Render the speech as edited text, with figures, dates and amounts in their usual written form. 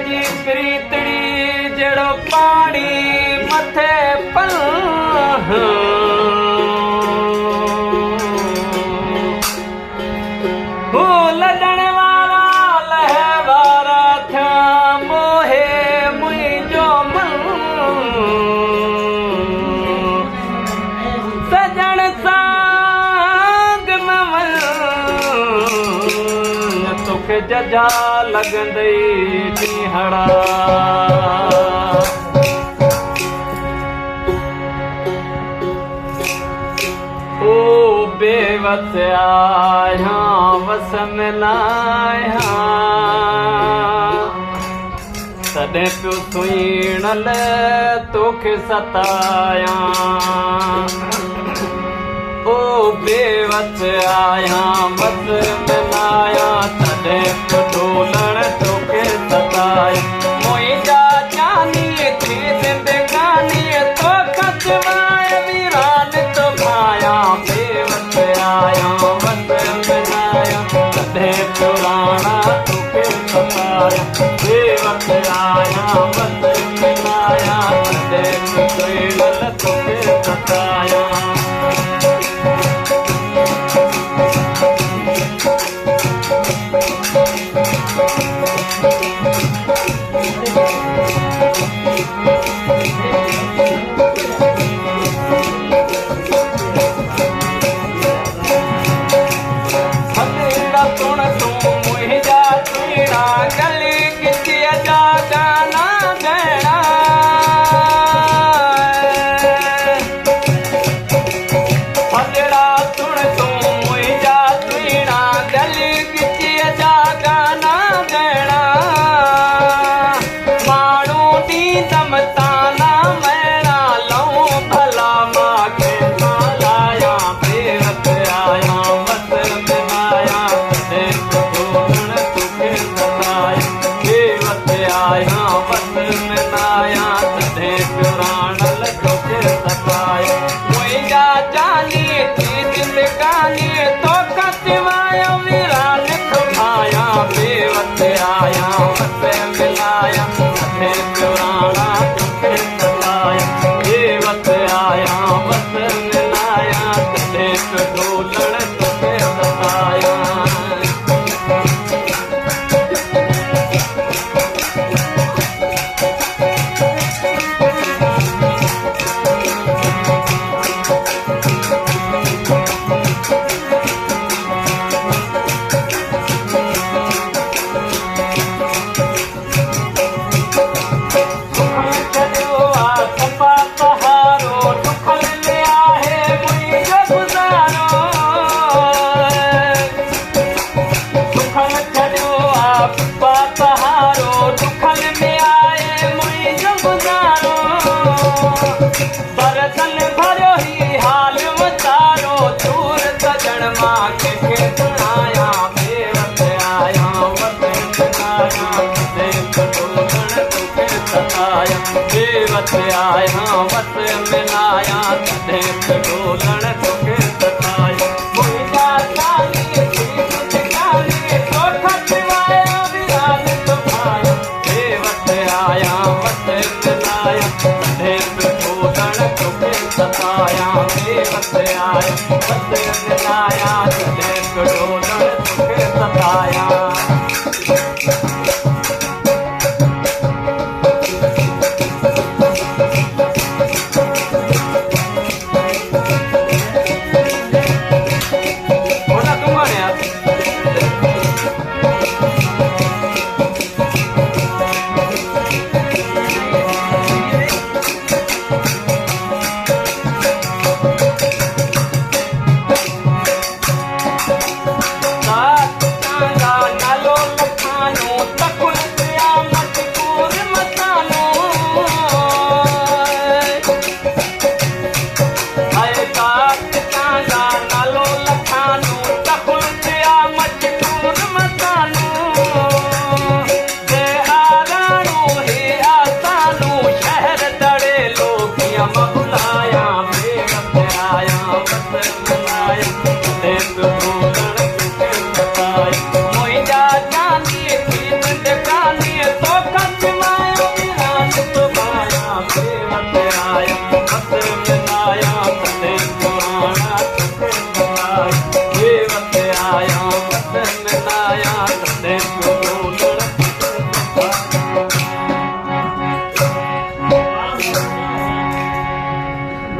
जी प्रीतड़ी जड़ो पानी मथे पल लॾण वारा लहवारा थिया मोहे मुंहिंजो मन सजण सां न वञ तोखे जजा लॻंदई ॾींहड़ा बेवस आया वस मिलाया तॾहिं पियो सुहिणल तोखे सताया ओ बेवस आया वस मिलाया तॾहिं पियो ढोलण तोखे सताया मुंहिंजा जानी थी ज़िंदगानी तोखां सवाइ वीरान तो भाया आया वस मिलाया तॾहिं पियो राणा तोखे सताया बेवस आया वस मिलाया तॾहिं पियो सुहिणल तोखे सताया बेवस आया वस मिलाया तॾहिं पियो ढोलण तोखे सताया मुंहिंजा जानी थी ज़िंदगानी तोखां सवाइ वीरान तो भाया बेवस आया वस मिलाया तॾहिं पियो ढोलण तोखे सताया बेवस आया वस मिलाया